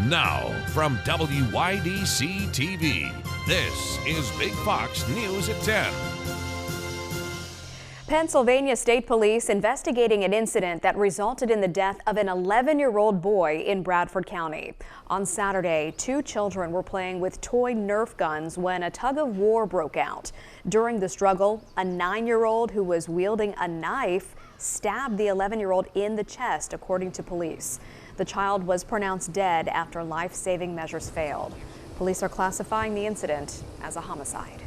Now, from WYDC TV, this is Big Fox News at 10. Pennsylvania State Police investigating an incident that resulted in the death of an 11-year-old boy in Bradford County. On Saturday, 2 children were playing with toy Nerf guns when a tug-of-war broke out. During the struggle, a 9-year-old who was wielding a knife stabbed the 11-year-old in the chest, according to police. The child was pronounced dead after life-saving measures failed. Police are classifying the incident as a homicide.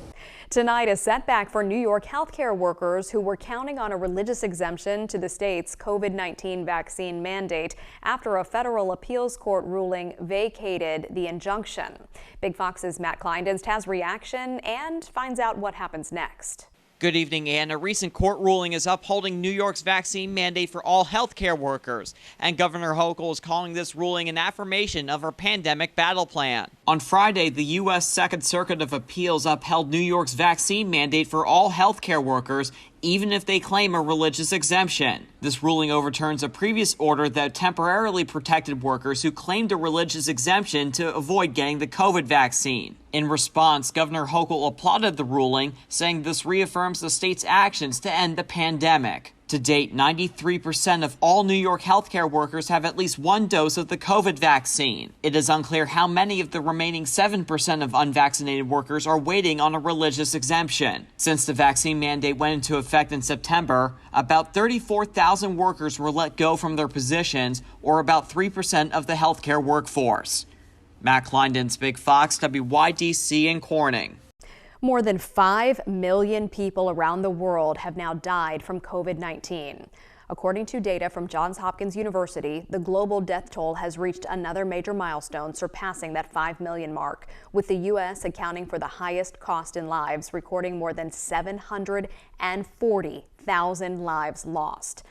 Tonight, a setback for New York healthcare workers who were counting on a religious exemption to the state's COVID-19 vaccine mandate after a federal appeals court ruling vacated the injunction. Big Fox's Matt Kleindienst has reaction and finds out what happens next. Good evening, Ann. A recent court ruling is upholding New York's vaccine mandate for all healthcare workers, and Governor Hochul is calling this ruling an affirmation of her pandemic battle plan. On Friday, the U.S. Second Circuit of Appeals upheld New York's vaccine mandate for all healthcare workers, even if they claim a religious exemption. This ruling overturns a previous order that temporarily protected workers who claimed a religious exemption to avoid getting the COVID vaccine. In response, Governor Hochul applauded the ruling, saying this reaffirms the state's actions to end the pandemic. To date, 93% of all New York healthcare workers have at least one dose of the COVID vaccine. It is unclear how many of the remaining 7% of unvaccinated workers are waiting on a religious exemption. Since the vaccine mandate went into effect in September, about 34,000 workers were let go from their positions, or about 3% of the healthcare workforce. Matt Kleindienst, Big Fox, WYDC in Corning. More than 5 million people around the world have now died from COVID-19. According to data from Johns Hopkins University, the global death toll has reached another major milestone, surpassing that 5 million mark, with the U.S. accounting for the highest cost in lives, recording more than 740,000 lives lost.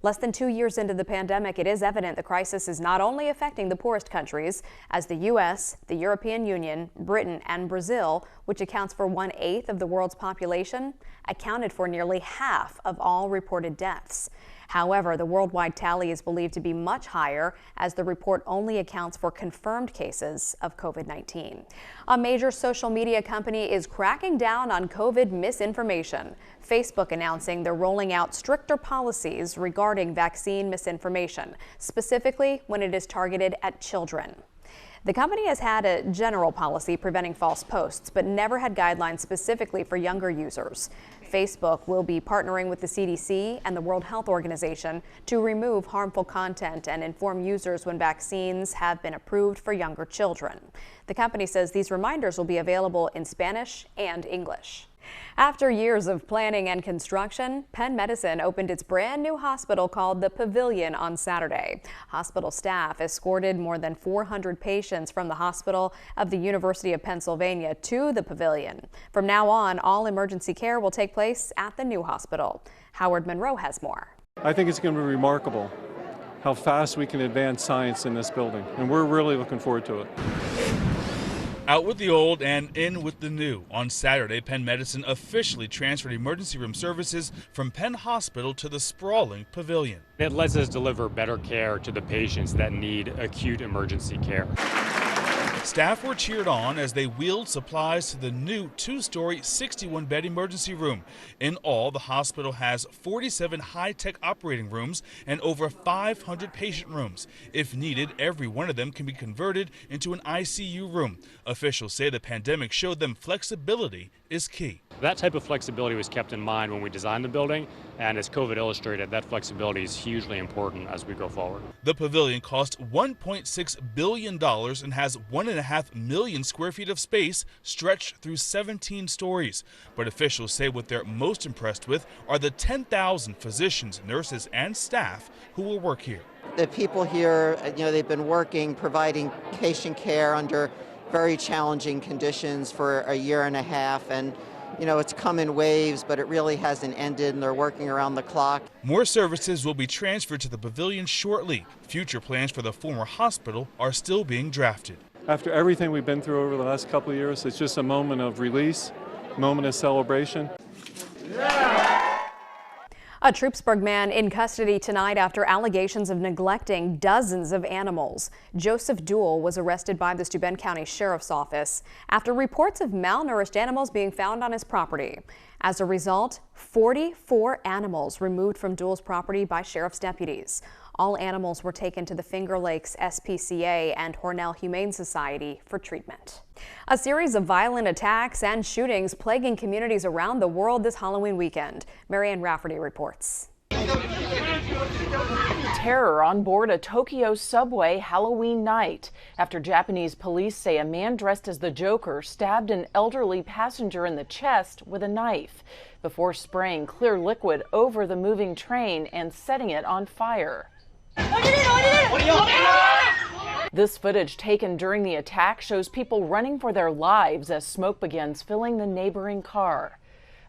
Less than 2 years into the pandemic, it is evident the crisis is not only affecting the poorest countries, as the U.S., the European Union, Britain, and Brazil, which accounts for 1/8 of the world's population, accounted for nearly half of all reported deaths. However, the worldwide tally is believed to be much higher, as the report only accounts for confirmed cases of COVID-19. A major social media company is cracking down on COVID misinformation. Facebook announcing they're rolling out stricter policies regarding vaccine misinformation, specifically when it is targeted at children. The company has had a general policy preventing false posts, but never had guidelines specifically for younger users. Facebook will be partnering with the CDC and the World Health Organization to remove harmful content and inform users when vaccines have been approved for younger children. The company says these reminders will be available in Spanish and English. After years of planning and construction, Penn Medicine opened its brand new hospital called the Pavilion on Saturday. Hospital staff escorted more than 400 patients from the hospital of the University of Pennsylvania to the Pavilion. From now on, all emergency care will take place at the new hospital. Howard Monroe has more. I think it's going to be remarkable how fast we can advance science in this building, and we're really looking forward to it. Out with the old and in with the new. On Saturday, Penn Medicine officially transferred emergency room services from Penn Hospital to the sprawling Pavilion. It lets us deliver better care to the patients that need acute emergency care. Staff were cheered on as they wheeled supplies to the new 2-story, 61-bed emergency room. In all, the hospital has 47 high-tech operating rooms and over 500 patient rooms. If needed, every one of them can be converted into an ICU room. Officials say the pandemic showed them flexibility is key. That type of flexibility was kept in mind when we designed the building, and as COVID illustrated, that flexibility is hugely important as we go forward. The Pavilion cost $1.6 billion and has 1.5 million square feet of space stretched through 17 stories. But officials say what they're most impressed with are the 10,000 physicians, nurses, and staff who will work here. The people here, they've been working, providing patient care under very challenging conditions for a year and a half, and it's come in waves, but it really hasn't ended, and they're working around the clock. More services will be transferred to the Pavilion shortly. Future plans for the former hospital are still being drafted. After everything we've been through over the last couple of years, it's just a moment of release, moment of celebration. A A Troopsburg man in custody tonight after allegations of neglecting dozens of animals. Joseph Duell was arrested by the Steuben County Sheriff's Office after reports of malnourished animals being found on his property. As a result, 44 animals removed from Duell's property by sheriff's deputies. All animals were taken to the Finger Lakes SPCA and Hornell Humane Society for treatment. A series of violent attacks and shootings plaguing communities around the world this Halloween weekend. Marianne Rafferty reports. Terror on board a Tokyo subway Halloween night after Japanese police say a man dressed as the Joker stabbed an elderly passenger in the chest with a knife before spraying clear liquid over the moving train and setting it on fire. This footage taken during the attack shows people running for their lives as smoke begins filling the neighboring car.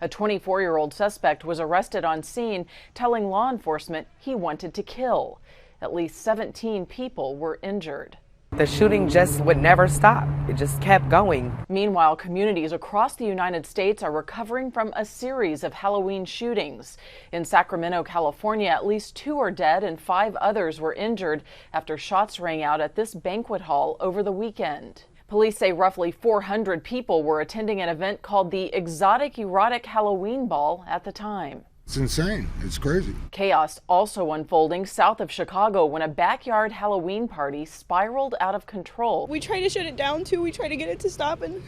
A 24-year-old suspect was arrested on scene, telling law enforcement he wanted to kill. At least 17 people were injured. The shooting just would never stop. It just kept going. Meanwhile, communities across the United States are recovering from a series of Halloween shootings. In Sacramento, California, at least 2 are dead and 5 others were injured after shots rang out at this banquet hall over the weekend. Police say roughly 400 people were attending an event called the Exotic Erotic Halloween Ball at the time. It's insane. It's crazy. Chaos also unfolding south of Chicago when a backyard Halloween party spiraled out of control. We tried to shut it down too. We tried to get it to stop and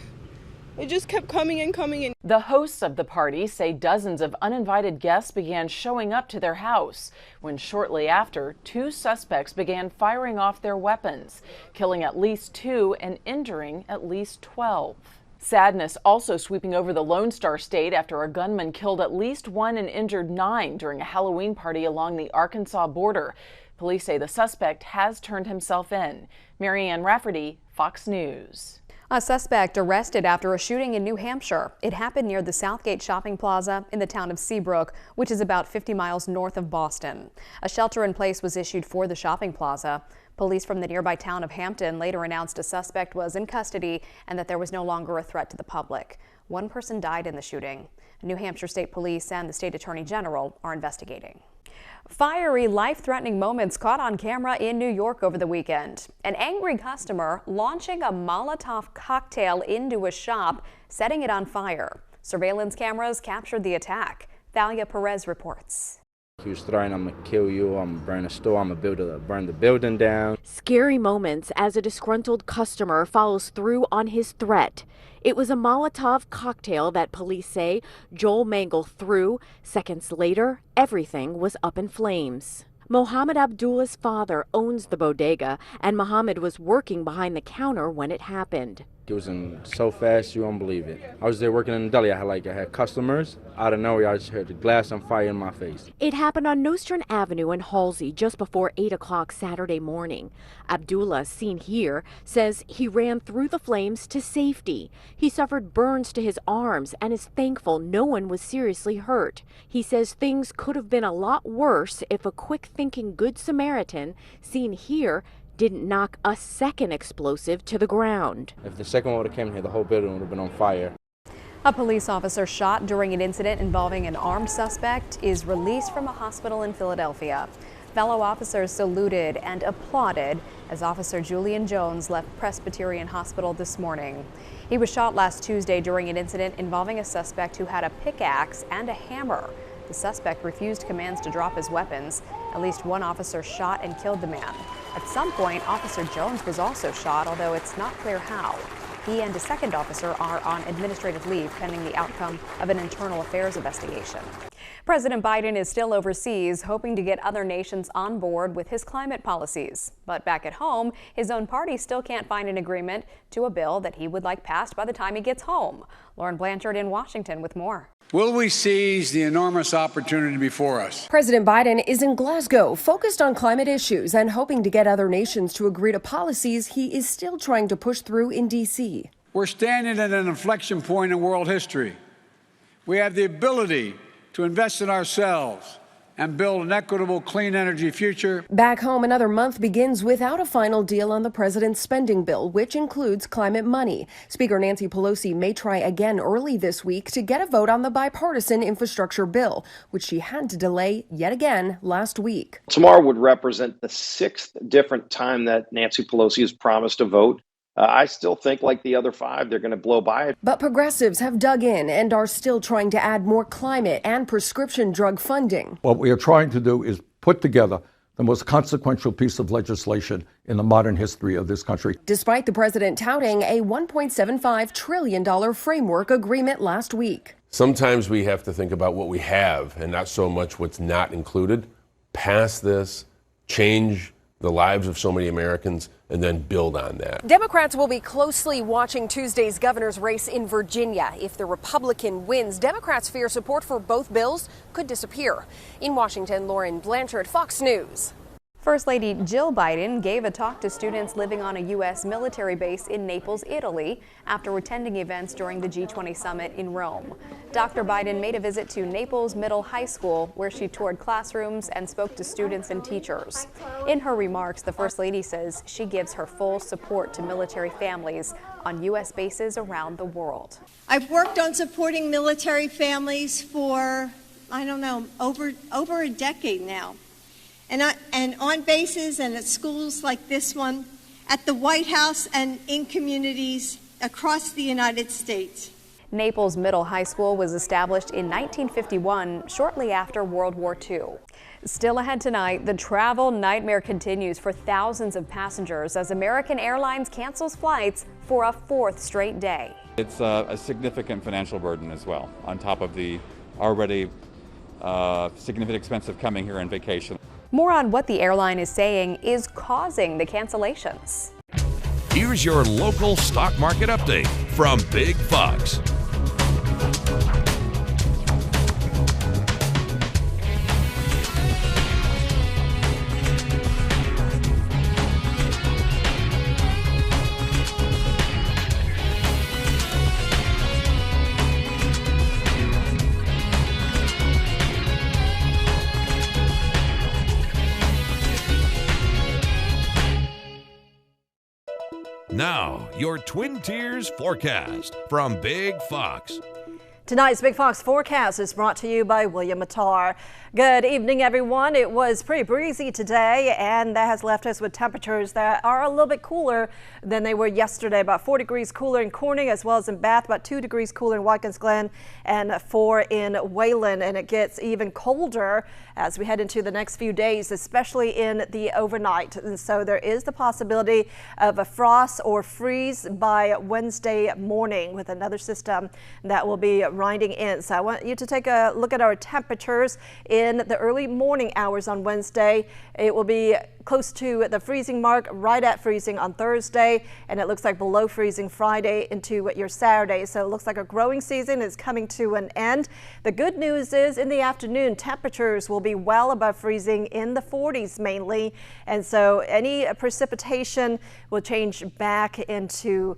it just kept coming and coming in. The hosts of the party say dozens of uninvited guests began showing up to their house when shortly after, 2 suspects began firing off their weapons, killing at least 2 and injuring at least 12. Sadness also sweeping over the Lone Star State after a gunman killed at least 1 and injured 9 during a Halloween party along the Arkansas border. Police say the suspect has turned himself in. Marianne Rafferty, Fox News. A suspect arrested after a shooting in New Hampshire. It happened near the Southgate Shopping Plaza in the town of Seabrook, which is about 50 miles north of Boston. A shelter-in-place was issued for the shopping plaza. Police from the nearby town of Hampton later announced a suspect was in custody and that there was no longer a threat to the public. 1 person died in the shooting. New Hampshire State Police and the State Attorney General are investigating. Fiery, life-threatening moments caught on camera in New York over the weekend. An angry customer launching a Molotov cocktail into a shop, setting it on fire. Surveillance cameras captured the attack. Thalia Perez reports. He was threatening, I'm going to kill you, I'm going to burn the store, I'm going to burn the building down. Scary moments as a disgruntled customer follows through on his threat. It was a Molotov cocktail that police say Joel Mangle threw. Seconds later, everything was up in flames. Mohammed Abdullah's father owns the bodega, and Mohammed was working behind the counter when it happened. It was so fast, you won't believe it. I was there working in the deli. I had customers. Out of nowhere, I just heard the glass on fire in my face. It happened on Nostrand Avenue in Halsey just before 8 o'clock Saturday morning. Abdullah, seen here, says he ran through the flames to safety. He suffered burns to his arms and is thankful no one was seriously hurt. He says things could have been a lot worse if a quick-thinking Good Samaritan, seen here, didn't knock a second explosive to the ground. If the second one would have came here, the whole building would have been on fire. A police officer shot during an incident involving an armed suspect is released from a hospital in Philadelphia. Fellow officers saluted and applauded as Officer Julian Jones left Presbyterian Hospital this morning. He was shot last Tuesday during an incident involving a suspect who had a pickaxe and a hammer. The suspect refused commands to drop his weapons. At least 1 officer shot and killed the man. At some point, Officer Jones was also shot, although it's not clear how. He and a second officer are on administrative leave pending the outcome of an internal affairs investigation. President Biden is still overseas, hoping to get other nations on board with his climate policies. But back at home, his own party still can't find an agreement to a bill that he would like passed by the time he gets home. Lauren Blanchard in Washington with more. Will we seize the enormous opportunity before us? President Biden is in Glasgow, focused on climate issues and hoping to get other nations to agree to policies he is still trying to push through in D.C. We're standing at an inflection point in world history. We have the ability to invest in ourselves, and build an equitable, clean energy future. Back home, another month begins without a final deal on the president's spending bill, which includes climate money. Speaker Nancy Pelosi may try again early this week to get a vote on the bipartisan infrastructure bill, which she had to delay yet again last week. Tomorrow would represent the 6th different time that Nancy Pelosi has promised a vote. I still think, like the other 5, they're going to blow by it. But progressives have dug in and are still trying to add more climate and prescription drug funding. What we are trying to do is put together the most consequential piece of legislation in the modern history of this country. Despite the president touting a $1.75 trillion framework agreement last week. Sometimes we have to think about what we have and not so much what's not included. Pass this, change the lives of so many Americans, and then build on that. Democrats will be closely watching Tuesday's governor's race in Virginia. If the Republican wins, Democrats fear support for both bills could disappear. In Washington, Lauren Blanchard, Fox News. First Lady Jill Biden gave a talk to students living on a U.S. military base in Naples, Italy, after attending events during the G20 summit in Rome. Dr. Biden made a visit to Naples Middle High School, where she toured classrooms and spoke to students and teachers. In her remarks, the First Lady says she gives her full support to military families on U.S. bases around the world. I've worked on supporting military families for, over a decade now. And on bases and at schools like this one, at the White House and in communities across the United States. Naples Middle High School was established in 1951, shortly after World War II. Still ahead tonight, the travel nightmare continues for thousands of passengers as American Airlines cancels flights for a 4th straight day. It's a significant financial burden as well, on top of the already significant expense of coming here on vacation. More on what the airline is saying is causing the cancellations. Here's your local stock market update from Big Fox. Now, your Twin Tiers forecast from Big Fox. Tonight's Big Fox forecast is brought to you by William Mattar. Good evening, everyone. It was pretty breezy today, and that has left us with temperatures that are a little bit cooler than they were yesterday. About 4 degrees cooler in Corning as well as in Bath, about 2 degrees cooler in Watkins Glen, and 4 in Wayland. And it gets even colder as we head into the next few days, especially in the overnight. And so there is the possibility of a frost or freeze by Wednesday morning with another system that will be riding in. So I want you to take a look at our temperatures in the early morning hours on Wednesday. It will be close to the freezing mark, right at freezing on Thursday, and it looks like below freezing Friday into your Saturday. So it looks like a growing season is coming to an end. The good news is in the afternoon, temperatures will be well above freezing in the 40s mainly, and so any precipitation will change back into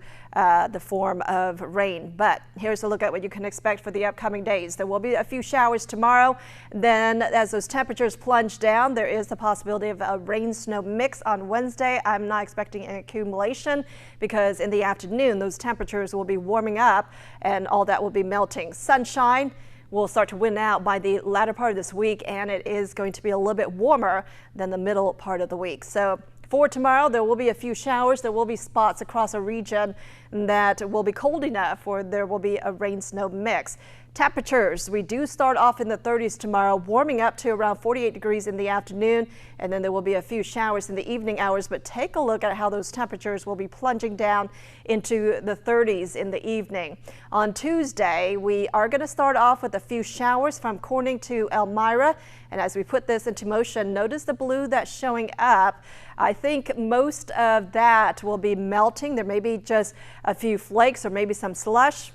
the form of rain. But here's a look at what you can expect for the upcoming days. There will be a few showers tomorrow. Then as those temperatures plunge down, there is the possibility of a rain-snow mix on Wednesday. I'm not expecting an accumulation because in the afternoon, those temperatures will be warming up and all that will be melting. Sunshine will start to win out by the latter part of this week, and it is going to be a little bit warmer than the middle part of the week. So for tomorrow, there will be a few showers. There will be spots across a region that will be cold enough where there will be a rain-snow mix. Temperatures, we do start off in the 30s tomorrow, warming up to around 48 degrees in the afternoon, and then there will be a few showers in the evening hours. But take a look at how those temperatures will be plunging down into the 30s in the evening. On Tuesday, we are going to start off with a few showers from Corning to Elmira. And as we put this into motion, notice the blue that's showing up. I think most of that will be melting. There may be just a few flakes or maybe some slush.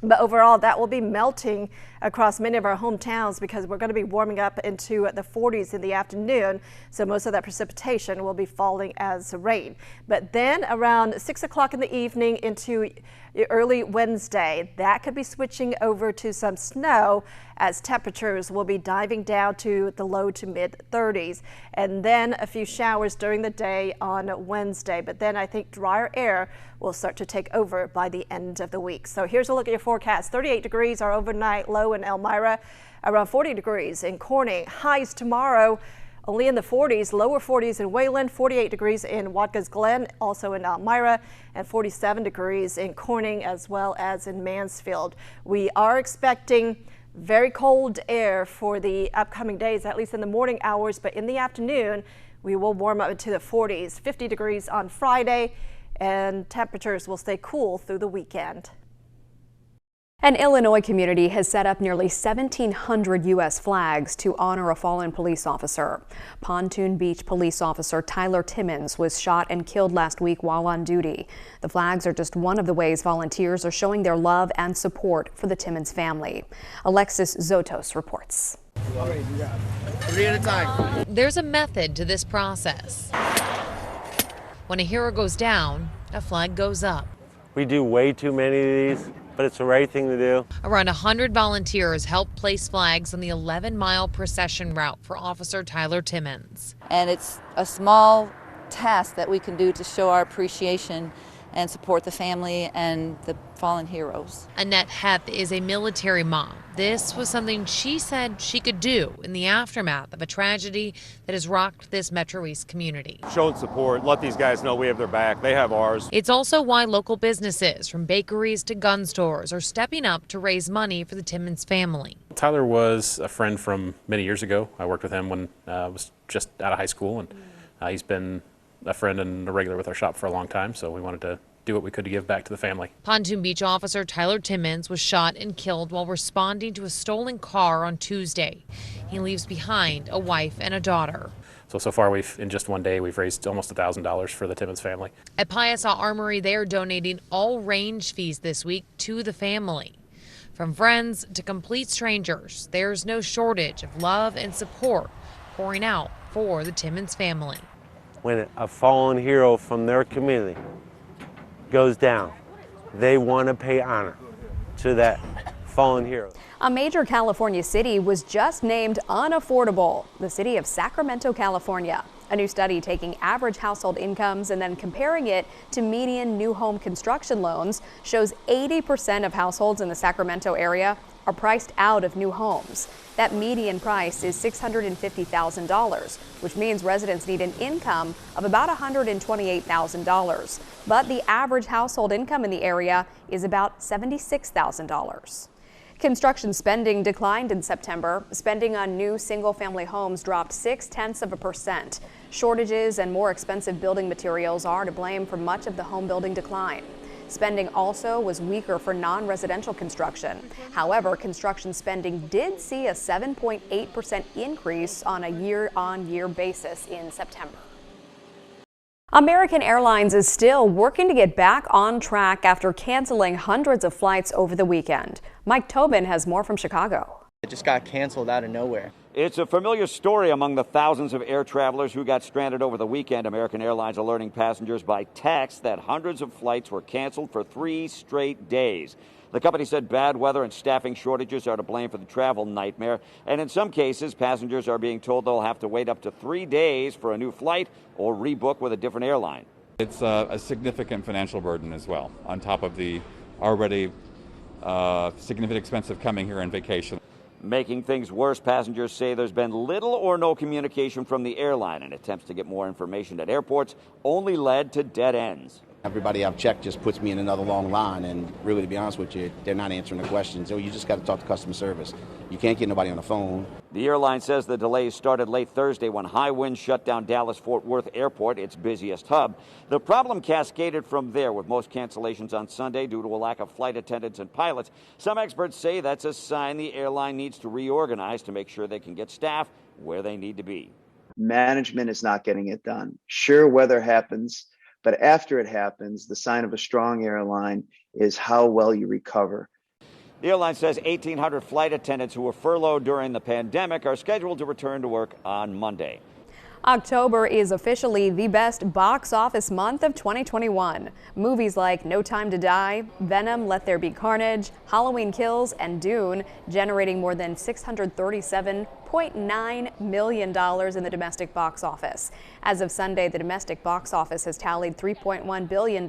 But overall, that will be melting across many of our hometowns because we're going to be warming up into the 40s in the afternoon. So most of that precipitation will be falling as rain. But then around 6 o'clock in the evening into early Wednesday, that could be switching over to some snow as temperatures will be diving down to the low to mid 30s, and then a few showers during the day on Wednesday. But then I think drier air will start to take over by the end of the week. So here's a look at your forecast. 38 degrees our overnight low in Elmira, around 40 degrees in Corning. Highs tomorrow only in the 40s, lower 40s in Wayland, 48 degrees in Watkins Glen, also in Elmira, and 47 degrees in Corning as well as in Mansfield. We are expecting very cold air for the upcoming days, at least in the morning hours, but in the afternoon, we will warm up into the 40s, 50 degrees on Friday, and temperatures will stay cool through the weekend. An Illinois community has set up nearly 1,700 U.S. flags to honor a fallen police officer. Pontoon Beach police officer Tyler Timmons was shot and killed last week while on duty. The flags are just one of the ways volunteers are showing their love and support for the Timmons family. Alexis Zotos reports. 3 at a time. There's a method to this process. When a hero goes down, a flag goes up. We do way too many of these, but it's the right thing to do. Around 100 volunteers help place flags on the 11-mile procession route for Officer Tyler Timmons. And it's a small task that we can do to show our appreciation and support the family and the fallen heroes. Annette Hepp is a military mom. This was something she said she could do in the aftermath of a tragedy that has rocked this Metro East community. Showing support, let these guys know we have their back. They have ours. It's also why local businesses, from bakeries to gun stores, are stepping up to raise money for the Timmons family. Tyler was a friend from many years ago. I worked with him when I was just out of high school, and he's been a friend and a regular with our shop for a long time, so we wanted to do what we could to give back to the family. Pontoon Beach officer Tyler Timmons was shot and killed while responding to a stolen car on Tuesday. He leaves behind a wife and a daughter. So far, in just one day, we've raised almost $1,000 for the Timmons family. At Piasaw Armory, they are donating all range fees this week to the family. From friends to complete strangers, there's no shortage of love and support pouring out for the Timmons family. When a fallen hero from their community goes down, they want to pay honor to that fallen hero. A major California city was just named unaffordable, the city of Sacramento, California. A new study taking average household incomes and then comparing it to median new home construction loans shows 80% of households in the Sacramento area are priced out of new homes. That median price is $650,000, which means residents need an income of about $128,000. But the average household income in the area is about $76,000. Construction spending declined in September. Spending on new single-family homes dropped 0.6%. Shortages and more expensive building materials are to blame for much of the home building decline. Spending also was weaker for non-residential construction. However, construction spending did see a 7.8% increase on a year-on-year basis in September. American Airlines is still working to get back on track after canceling hundreds of flights over the weekend. Mike Tobin has more from Chicago. It just got canceled out of nowhere. It's a familiar story among the thousands of air travelers who got stranded over the weekend. American Airlines alerting passengers by text that hundreds of flights were canceled for 3 straight days. The company said bad weather and staffing shortages are to blame for the travel nightmare. And in some cases, passengers are being told they'll have to wait up to 3 days for a new flight or rebook with a different airline. It's a significant financial burden as well, on top of the already significant expense of coming here on vacation. Making things worse, passengers say there's been little or no communication from the airline, and attempts to get more information at airports only led to dead ends. Everybody I've checked just puts me in another long line, and really, to be honest with you, they're not answering the questions. So you just got to talk to customer service. You can't get nobody on the phone. The airline says the delays started late Thursday when high winds shut down Dallas-Fort Worth Airport, its busiest hub. The problem cascaded from there, with most cancellations on Sunday due to a lack of flight attendants and pilots. Some experts say that's a sign the airline needs to reorganize to make sure they can get staff where they need to be. Management is not getting it done. Sure, weather happens, but after it happens, the sign of a strong airline is how well you recover. The airline says 1,800 flight attendants who were furloughed during the pandemic are scheduled to return to work on Monday. October is officially the best box office month of 2021. Movies like No Time to Die, Venom, Let There Be Carnage, Halloween Kills, and Dune generating more than $637.9 million in the domestic box office. As of Sunday, the domestic box office has tallied $3.1 billion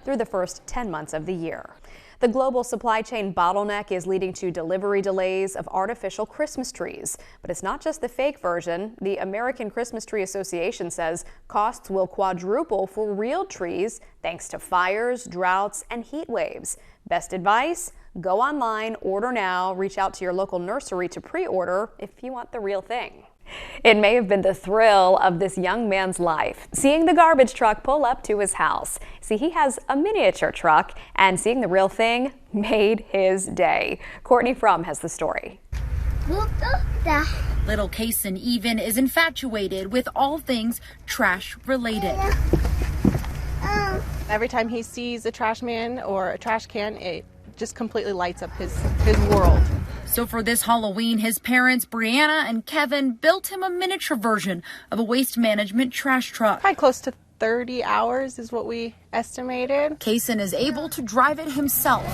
through the first 10 months of the year. The global supply chain bottleneck is leading to delivery delays of artificial Christmas trees. But it's not just the fake version. The American Christmas Tree Association says costs will quadruple for real trees thanks to fires, droughts, and heat waves. Best advice? Go online, order now, reach out to your local nursery to pre-order if you want the real thing. It may have been the thrill of this young man's life, seeing the garbage truck pull up to his house. See, he has a miniature truck, and seeing the real thing made his day. Courtney Frum has the story. Little Kaysen even is infatuated with all things trash related. Every time he sees a trash man or a trash can, it just completely lights up his world. So for this Halloween, his parents, Brianna and Kevin, built him a miniature version of a waste management trash truck. Probably close to 30 hours is what we estimated. Kaysen is able to drive it himself,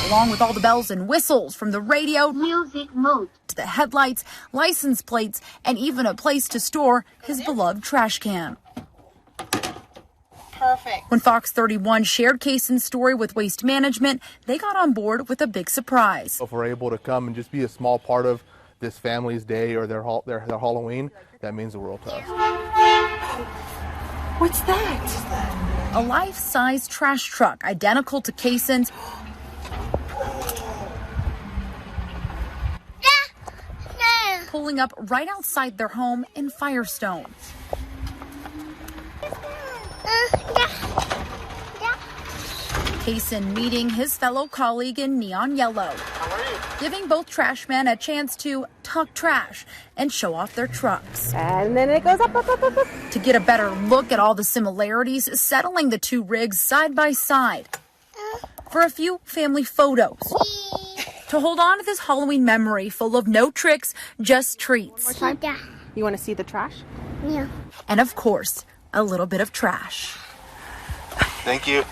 along with all the bells and whistles, from the radio, music mode, to the headlights, license plates, and even a place to store his beloved trash can. Perfect. When Fox 31 shared Kaysen's story with Waste Management, they got on board with a big surprise. If we're able to come and just be a small part of this family's day or their Halloween, that means the world to us. What's that? A life-size trash truck, identical to Kaysen's, pulling up right outside their home in Firestone. Kaysen meeting his fellow colleague in neon yellow, giving both trash men a chance to talk trash and show off their trucks. And then it goes up. To get a better look at all the similarities, settling the two rigs side by side for a few family photos. To hold on to this Halloween memory full of no tricks, just treats. One more time. You want to see the trash? Yeah. And of course, a little bit of trash. Thank you.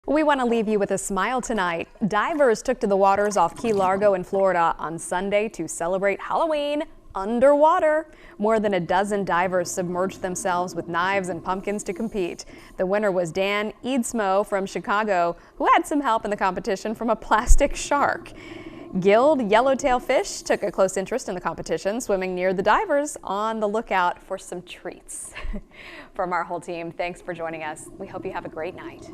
We want to leave you with a smile tonight. Divers took to the waters off Key Largo in Florida on Sunday to celebrate Halloween underwater. More than a dozen divers submerged themselves with knives and pumpkins to compete. The winner was Dan Eadsmo from Chicago, who had some help in the competition from a plastic shark. Gilled yellowtail fish took a close interest in the competition, swimming near the divers on the lookout for some treats. From our whole team, thanks for joining us. We hope you have a great night.